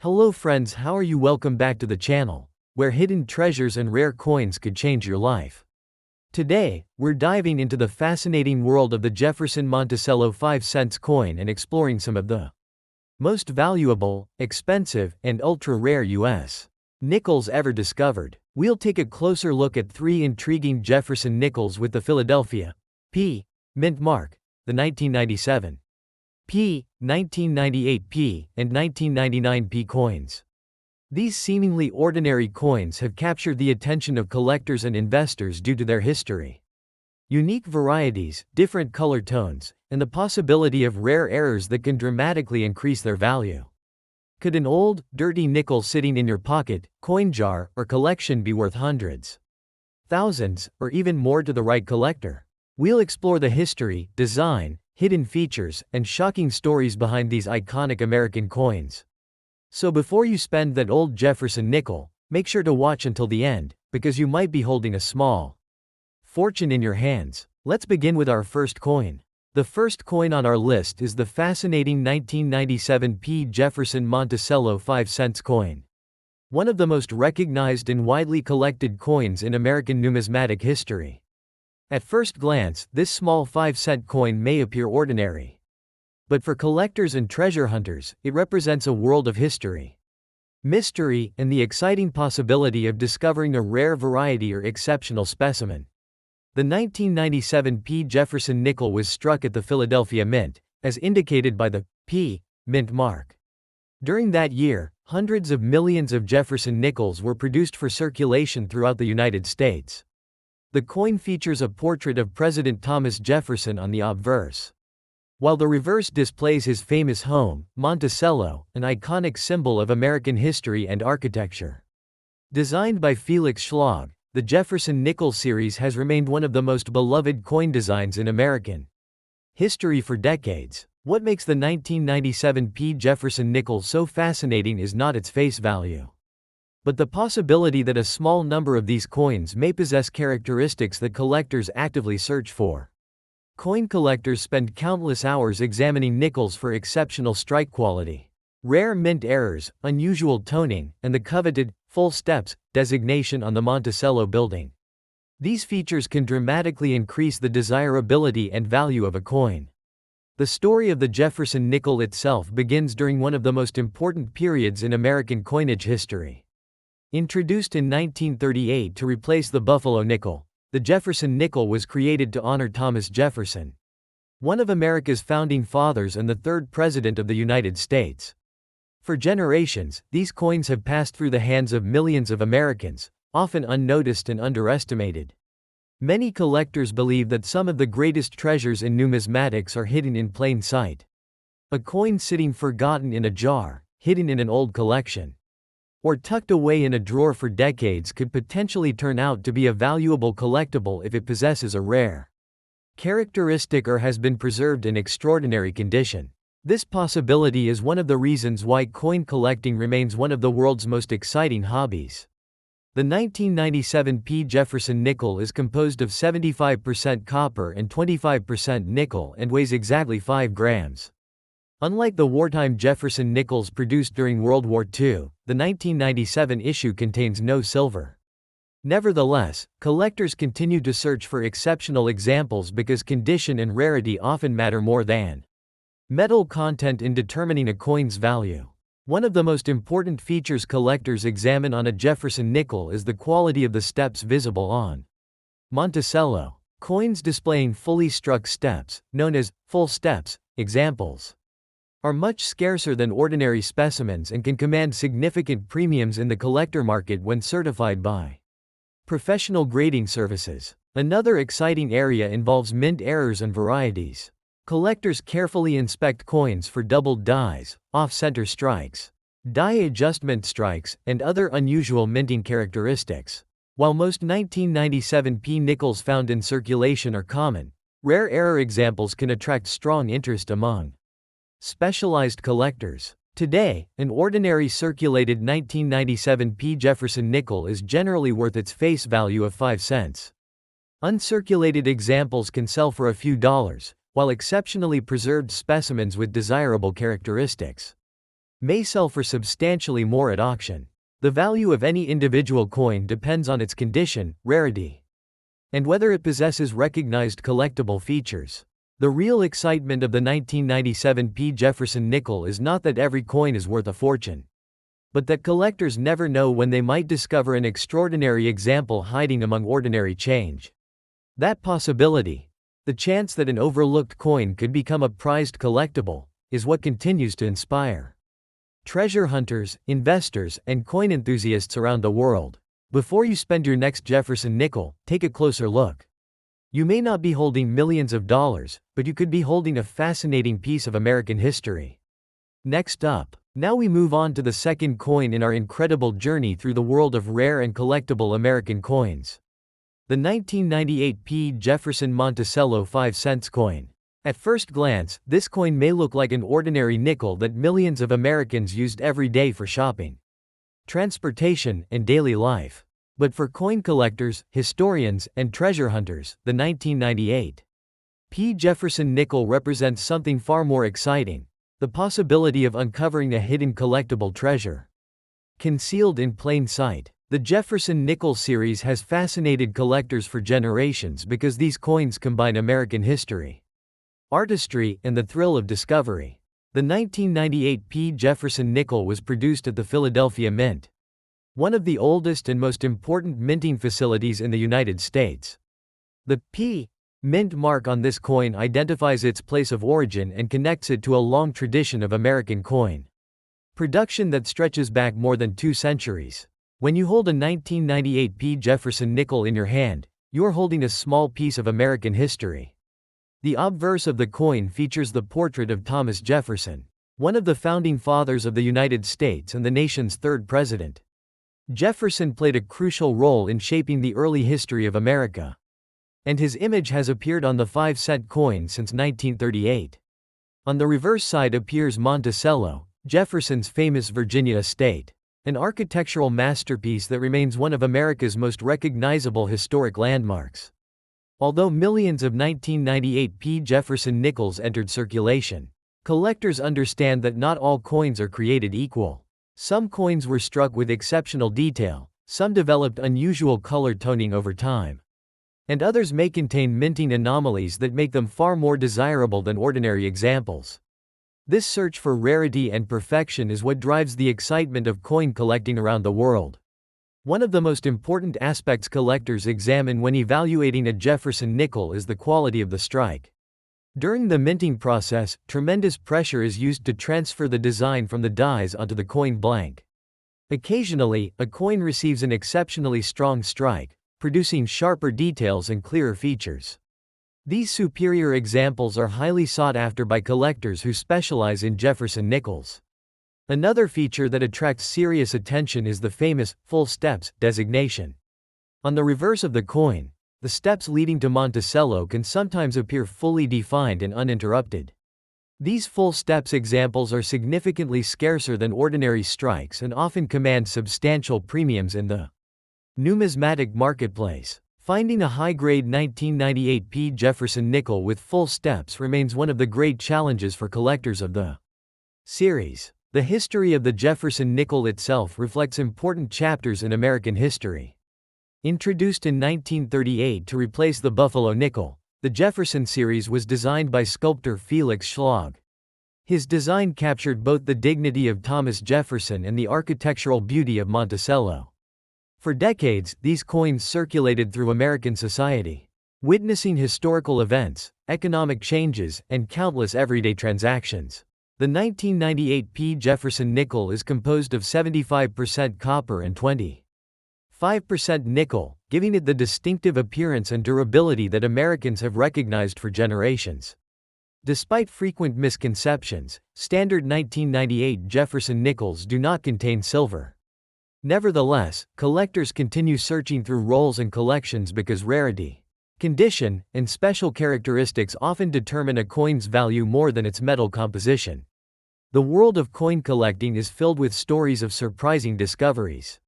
Hello friends, how are you? Welcome back to the channel, where hidden treasures and rare coins could change your life. Today, we're diving into the fascinating world of the Jefferson Monticello 5 cents coin and exploring some of the most valuable, expensive, and ultra-rare U.S. nickels ever discovered. We'll take a closer look at three intriguing Jefferson nickels with the Philadelphia P. mint mark, the 1997 P, 1998 P, and 1999 P coins. These seemingly ordinary coins have captured the attention of collectors and investors due to their history. Unique varieties, different color tones, and the possibility of rare errors that can dramatically increase their value. Could an old, dirty nickel sitting in your pocket, coin jar, or collection be worth hundreds, thousands, or even more to the right collector? We'll explore the history, design, hidden features, and shocking stories behind these iconic American coins. So before you spend that old Jefferson nickel, make sure to watch until the end, because you might be holding a small fortune in your hands. Let's begin with our first coin. The first coin on our list is the fascinating 1997 P. Jefferson Monticello 5 cents coin. One of the most recognized and widely collected coins in American numismatic history. At first glance, this small 5-cent coin may appear ordinary. But for collectors and treasure hunters, it represents a world of history, mystery, and the exciting possibility of discovering a rare variety or exceptional specimen. The 1997 P. Jefferson nickel was struck at the Philadelphia Mint, as indicated by the P. mint mark. During that year, hundreds of millions of Jefferson nickels were produced for circulation throughout the United States. The coin features a portrait of President Thomas Jefferson on the obverse, while the reverse displays his famous home, Monticello, an iconic symbol of American history and architecture. Designed by Felix Schlag, the Jefferson nickel series has remained one of the most beloved coin designs in American history for decades. What makes the 1997 P. Jefferson nickel so fascinating is not its face value, but the possibility that a small number of these coins may possess characteristics that collectors actively search for. Coin collectors spend countless hours examining nickels for exceptional strike quality, rare mint errors, unusual toning, and the coveted full steps designation on the Monticello building. These features can dramatically increase the desirability and value of a coin. The story of the Jefferson nickel itself begins during one of the most important periods in American coinage history. Introduced in 1938 to replace the Buffalo nickel, the Jefferson nickel was created to honor Thomas Jefferson, one of America's founding fathers and the third president of the United States. For generations, these coins have passed through the hands of millions of Americans, often unnoticed and underestimated. Many collectors believe that some of the greatest treasures in numismatics are hidden in plain sight. A coin sitting forgotten in a jar, hidden in an old collection, or tucked away in a drawer for decades could potentially turn out to be a valuable collectible if it possesses a rare characteristic or has been preserved in extraordinary condition. This possibility is one of the reasons why coin collecting remains one of the world's most exciting hobbies. The 1997 P. Jefferson nickel is composed of 75% copper and 25% nickel and weighs exactly 5 grams. Unlike the wartime Jefferson nickels produced during World War II, the 1997 issue contains no silver. Nevertheless, collectors continue to search for exceptional examples because condition and rarity often matter more than metal content in determining a coin's value. One of the most important features collectors examine on a Jefferson nickel is the quality of the steps visible on Monticello. Coins displaying fully struck steps, known as full steps, examples, are much scarcer than ordinary specimens and can command significant premiums in the collector market when certified by professional grading services. Another exciting area involves mint errors and varieties. Collectors carefully inspect coins for doubled dies, off-center strikes, die adjustment strikes, and other unusual minting characteristics. While most 1997 P nickels found in circulation are common, rare error examples can attract strong interest among specialized collectors. Today, an ordinary circulated 1997 P. Jefferson nickel is generally worth its face value of 5 cents. Uncirculated examples can sell for a few dollars, while exceptionally preserved specimens with desirable characteristics may sell for substantially more at auction. The value of any individual coin depends on its condition, rarity, and whether it possesses recognized collectible features. The real excitement of the 1997 P. Jefferson nickel is not that every coin is worth a fortune, but that collectors never know when they might discover an extraordinary example hiding among ordinary change. That possibility, the chance that an overlooked coin could become a prized collectible, is what continues to inspire treasure hunters, investors, and coin enthusiasts around the world. Before you spend your next Jefferson nickel, take a closer look. You may not be holding millions of dollars, but you could be holding a fascinating piece of American history. Next up, now we move on to the second coin in our incredible journey through the world of rare and collectible American coins. The 1998 P. Jefferson Monticello 5 cents coin. At first glance, this coin may look like an ordinary nickel that millions of Americans used every day for shopping, transportation, and daily life. But for coin collectors, historians, and treasure hunters, the 1998 P. Jefferson nickel represents something far more exciting: the possibility of uncovering a hidden collectible treasure concealed in plain sight. The Jefferson nickel series has fascinated collectors for generations because these coins combine American history, artistry, and the thrill of discovery. The 1998 P. Jefferson nickel was produced at the Philadelphia Mint, one of the oldest and most important minting facilities in the United States. The P. Mint mark on this coin identifies its place of origin and connects it to a long tradition of American coin production that stretches back more than 2 centuries. When you hold a 1998 P. Jefferson nickel in your hand, you're holding a small piece of American history. The obverse of the coin features the portrait of Thomas Jefferson, one of the founding fathers of the United States and the nation's third president. Jefferson played a crucial role in shaping the early history of America, and his image has appeared on the 5-cent coin since 1938. On the reverse side appears Monticello, Jefferson's famous Virginia estate, an architectural masterpiece that remains one of America's most recognizable historic landmarks. Although millions of 1998 P. Jefferson nickels entered circulation, collectors understand that not all coins are created equal. Some coins were struck with exceptional detail, some developed unusual color toning over time, and others may contain minting anomalies that make them far more desirable than ordinary examples. This search for rarity and perfection is what drives the excitement of coin collecting around the world. One of the most important aspects collectors examine when evaluating a Jefferson nickel is the quality of the strike. During the minting process, tremendous pressure is used to transfer the design from the dies onto the coin blank. Occasionally, a coin receives an exceptionally strong strike, producing sharper details and clearer features. These superior examples are highly sought after by collectors who specialize in Jefferson nickels. Another feature that attracts serious attention is the famous full steps designation. On the reverse of the coin, the steps leading to Monticello can sometimes appear fully defined and uninterrupted. These full steps examples are significantly scarcer than ordinary strikes and often command substantial premiums in the numismatic marketplace. Finding a high-grade 1998 P. Jefferson nickel with full steps remains one of the great challenges for collectors of the series. The history of the Jefferson nickel itself reflects important chapters in American history. Introduced in 1938 to replace the Buffalo nickel, the Jefferson series was designed by sculptor Felix Schlag. His design captured both the dignity of Thomas Jefferson and the architectural beauty of Monticello. For decades, these coins circulated through American society, witnessing historical events, economic changes, and countless everyday transactions. The 1998 P. Jefferson nickel is composed of 75% copper and 25% nickel, giving it the distinctive appearance and durability that Americans have recognized for generations. Despite frequent misconceptions, standard 1998 Jefferson nickels do not contain silver. Nevertheless, collectors continue searching through rolls and collections because rarity, condition, and special characteristics often determine a coin's value more than its metal composition. The world of coin collecting is filled with stories of surprising discoveries.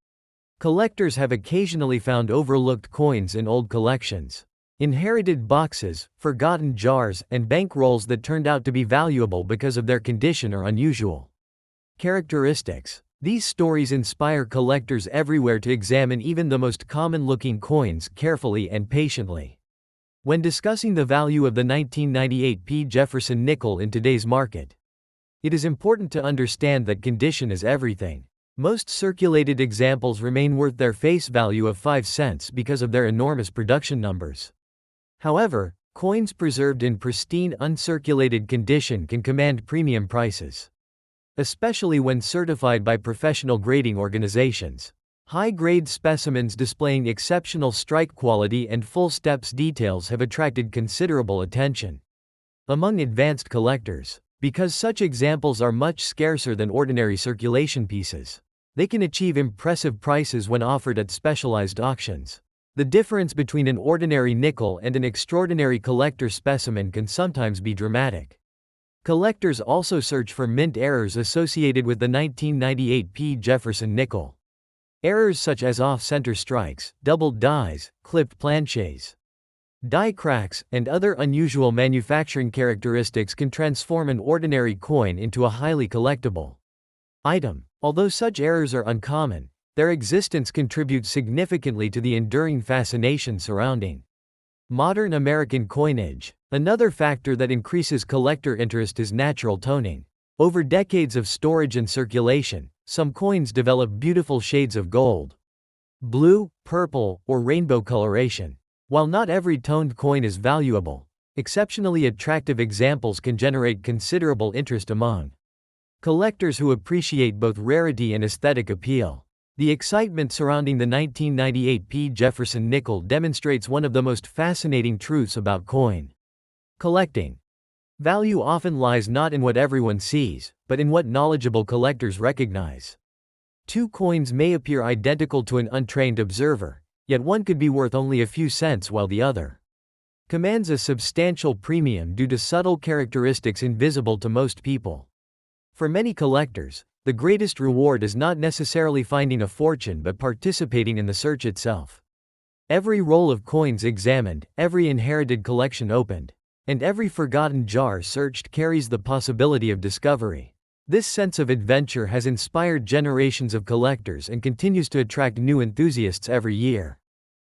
Collectors have occasionally found overlooked coins in old collections, inherited boxes, forgotten jars, and bankrolls that turned out to be valuable because of their condition or unusual Characteristics. These stories inspire collectors everywhere to examine even the most common-looking coins carefully and patiently. When discussing the value of the 1998 Jefferson nickel in today's market, it is important to understand that condition is everything. Most circulated examples remain worth their face value of 5 cents because of their enormous production numbers. However, coins preserved in pristine uncirculated condition can command premium prices, especially when certified by professional grading organizations. High-grade specimens displaying exceptional strike quality and full steps details have attracted considerable attention among advanced collectors. Because such examples are much scarcer than ordinary circulation pieces, they can achieve impressive prices when offered at specialized auctions. The difference between an ordinary nickel and an extraordinary collector specimen can sometimes be dramatic. Collectors also search for mint errors associated with the 1998 Jefferson nickel. Errors such as off-center strikes, doubled dies, clipped planchets, die cracks, and other unusual manufacturing characteristics can transform an ordinary coin into a highly collectible item. Although such errors are uncommon, their existence contributes significantly to the enduring fascination surrounding modern American coinage. Another factor that increases collector interest is natural toning. Over decades of storage and circulation, some coins develop beautiful shades of gold, blue, purple, or rainbow coloration. While not every toned coin is valuable, exceptionally attractive examples can generate considerable interest among collectors who appreciate both rarity and aesthetic appeal. The excitement surrounding the 1998 Jefferson nickel demonstrates one of the most fascinating truths about coin collecting. Value often lies not in what everyone sees, but in what knowledgeable collectors recognize. Two coins may appear identical to an untrained observer, yet one could be worth only a few cents while the other commands a substantial premium due to subtle characteristics invisible to most people. For many collectors, the greatest reward is not necessarily finding a fortune but participating in the search itself. Every roll of coins examined, every inherited collection opened, and every forgotten jar searched carries the possibility of discovery. This sense of adventure has inspired generations of collectors and continues to attract new enthusiasts every year.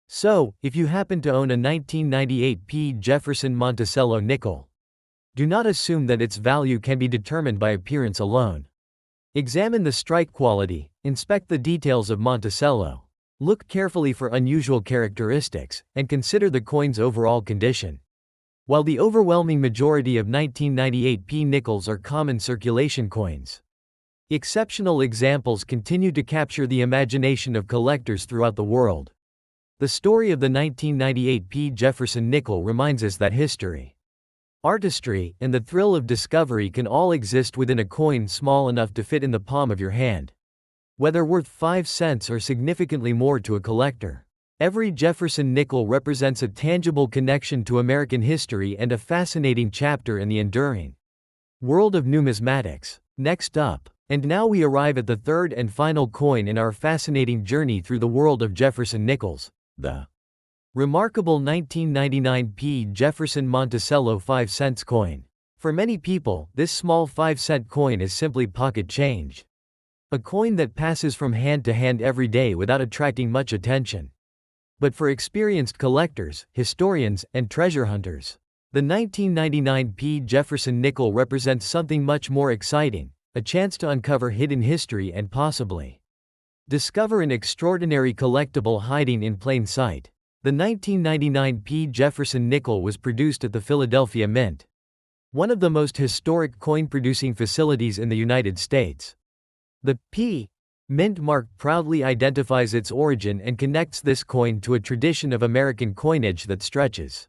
So, if you happen to own a 1998 Jefferson Monticello nickel, do not assume that its value can be determined by appearance alone. Examine the strike quality, inspect the details of Monticello, look carefully for unusual characteristics, and consider the coin's overall condition. While the overwhelming majority of 1998 nickels are common circulation coins, exceptional examples continue to capture the imagination of collectors throughout the world. The story of the 1998 Jefferson nickel reminds us that history, artistry, and the thrill of discovery can all exist within a coin small enough to fit in the palm of your hand. Whether worth 5 cents or significantly more to a collector, every Jefferson nickel represents a tangible connection to American history and a fascinating chapter in the enduring world of numismatics. Next up, and now we arrive at the third and final coin in our fascinating journey through the world of Jefferson nickels, the remarkable 1999 Jefferson Monticello 5 cents coin. For many people, this small 5-cent coin is simply pocket change. A coin that passes from hand to hand every day without attracting much attention. But for experienced collectors, historians, and treasure hunters, the 1999 Jefferson nickel represents something much more exciting, a chance to uncover hidden history and possibly discover an extraordinary collectible hiding in plain sight. The 1999 Jefferson nickel was produced at the Philadelphia Mint, one of the most historic coin-producing facilities in the United States. The P. Mint mark proudly identifies its origin and connects this coin to a tradition of American coinage that stretches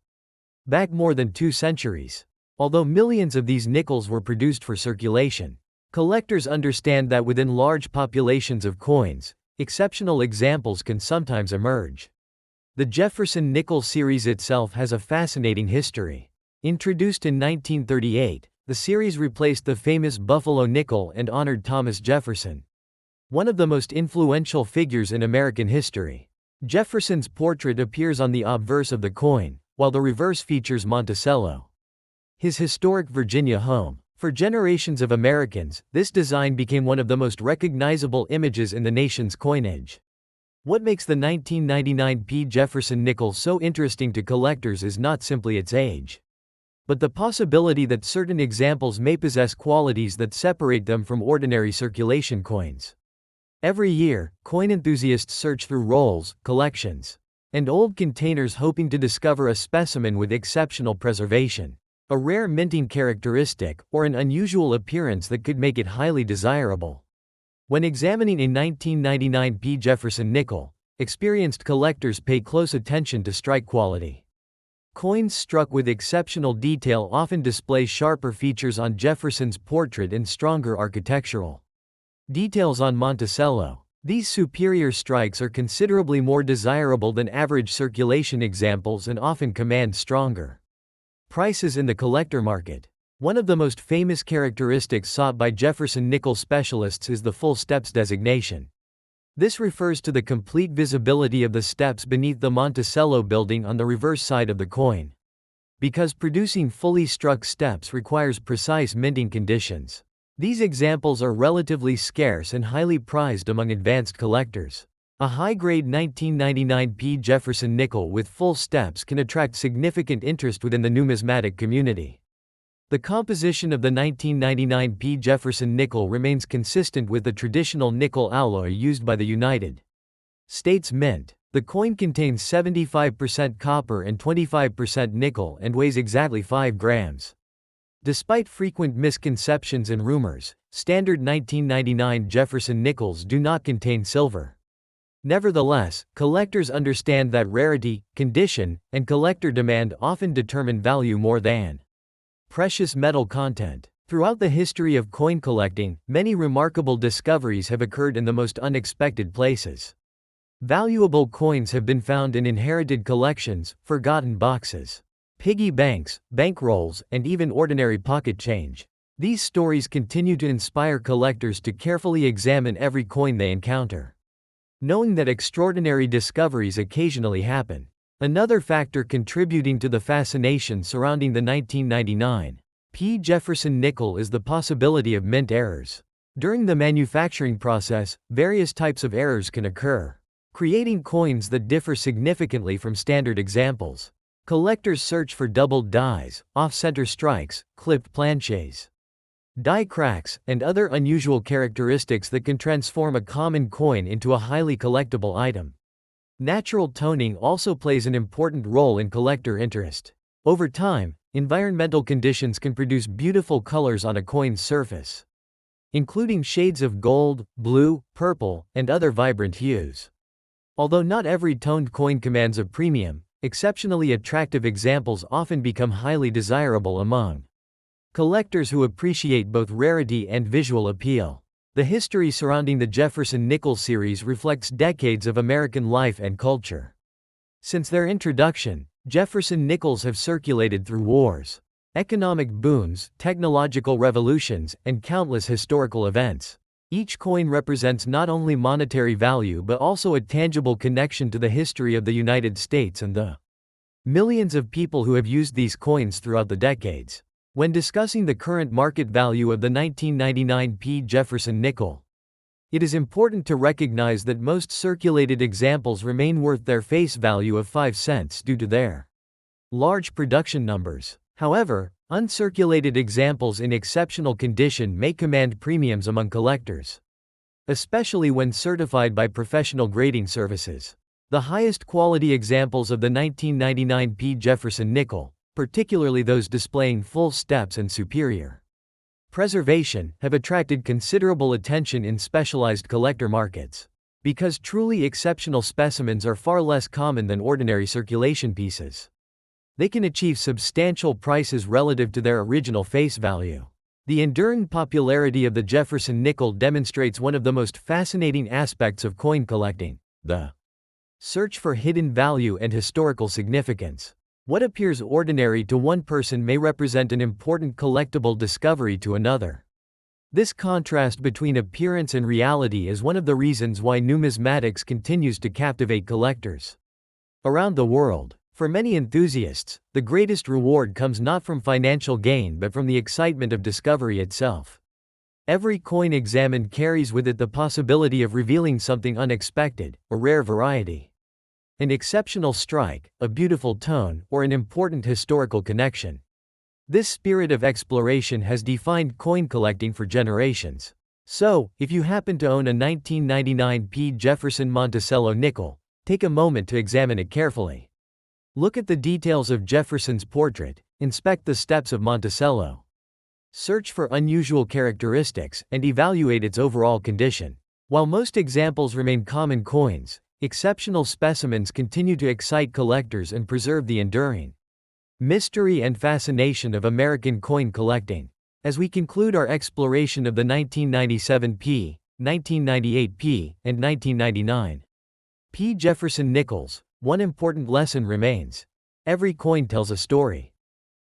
back more than 2 centuries. Although millions of these nickels were produced for circulation, collectors understand that within large populations of coins, exceptional examples can sometimes emerge. The Jefferson nickel series itself has a fascinating history. Introduced in 1938, the series replaced the famous Buffalo nickel and honored Thomas Jefferson, one of the most influential figures in American history. Jefferson's portrait appears on the obverse of the coin, while the reverse features Monticello, his historic Virginia home. For generations of Americans, this design became one of the most recognizable images in the nation's coinage. What makes the 1999 P. Jefferson nickel so interesting to collectors is not simply its age, but the possibility that certain examples may possess qualities that separate them from ordinary circulation coins. Every year, coin enthusiasts search through rolls, collections, and old containers hoping to discover a specimen with exceptional preservation, a rare minting characteristic, or an unusual appearance that could make it highly desirable. When examining a 1999 P. Jefferson nickel, experienced collectors pay close attention to strike quality. Coins struck with exceptional detail often display sharper features on Jefferson's portrait and stronger architectural details on Monticello. These superior strikes are considerably more desirable than average circulation examples and often command stronger prices in the collector market. One of the most famous characteristics sought by Jefferson nickel specialists is the full steps designation. This refers to the complete visibility of the steps beneath the Monticello building on the reverse side of the coin. Because producing fully struck steps requires precise minting conditions, these examples are relatively scarce and highly prized among advanced collectors. A high-grade 1999 P. Jefferson nickel with full steps can attract significant interest within the numismatic community. The composition of the 1999 P. Jefferson nickel remains consistent with the traditional nickel alloy used by the United States Mint. The coin contains 75% copper and 25% nickel and weighs exactly 5 grams. Despite frequent misconceptions and rumors, standard 1999 Jefferson nickels do not contain silver. Nevertheless, collectors understand that rarity, condition, and collector demand often determine value more than precious metal content. Throughout the history of coin collecting, many remarkable discoveries have occurred in the most unexpected places. Valuable coins have been found in inherited collections, forgotten boxes, piggy banks, bankrolls, and even ordinary pocket change. These stories continue to inspire collectors to carefully examine every coin they encounter, knowing that extraordinary discoveries occasionally happen. Another factor contributing to the fascination surrounding the 1999 P. Jefferson nickel is the possibility of mint errors. During the manufacturing process, various types of errors can occur, creating coins that differ significantly from standard examples. Collectors search for doubled dies, off-center strikes, clipped planchets, die cracks, and other unusual characteristics that can transform a common coin into a highly collectible item. Natural toning also plays an important role in collector interest. Over time, environmental conditions can produce beautiful colors on a coin's surface, including shades of gold, blue, purple, and other vibrant hues. Although not every toned coin commands a premium, exceptionally attractive examples often become highly desirable among collectors who appreciate both rarity and visual appeal. The history surrounding the Jefferson nickel series reflects decades of American life and culture. Since their introduction, Jefferson nickels have circulated through wars, economic booms, technological revolutions, and countless historical events. Each coin represents not only monetary value but also a tangible connection to the history of the United States and the millions of people who have used these coins throughout the decades. When discussing the current market value of the 1999 P. Jefferson nickel, it is important to recognize that most circulated examples remain worth their face value of 5 cents due to their large production numbers. However, uncirculated examples in exceptional condition may command premiums among collectors, especially when certified by professional grading services. The highest quality examples of the 1999 P. Jefferson nickel, particularly those displaying full steps and superior preservation, have attracted considerable attention in specialized collector markets. Because truly exceptional specimens are far less common than ordinary circulation pieces, they can achieve substantial prices relative to their original face value. The enduring popularity of the Jefferson nickel demonstrates one of the most fascinating aspects of coin collecting: the search for hidden value and historical significance. What appears ordinary to one person may represent an important collectible discovery to another. This contrast between appearance and reality is one of the reasons why numismatics continues to captivate collectors around the world. For many enthusiasts, the greatest reward comes not from financial gain but from the excitement of discovery itself. Every coin examined carries with it the possibility of revealing something unexpected, a rare variety, an exceptional strike, a beautiful tone, or an important historical connection. This spirit of exploration has defined coin collecting for generations. So, if you happen to own a 1999 P. Jefferson Monticello nickel, take a moment to examine it carefully. Look at the details of Jefferson's portrait, inspect the steps of Monticello. Search for unusual characteristics, and evaluate its overall condition. While most examples remain common coins, exceptional specimens continue to excite collectors and preserve the enduring mystery and fascination of American coin collecting. As we conclude our exploration of the 1997 P, 1998 P, and 1999 P. Jefferson nickels, one important lesson remains. Every coin tells a story.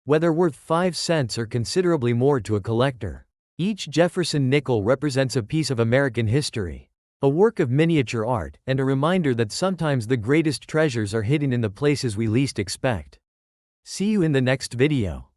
Whether worth 5 cents or considerably more to a collector, each Jefferson nickel represents a piece of American history, a work of miniature art, and a reminder that sometimes the greatest treasures are hidden in the places we least expect. See you in the next video.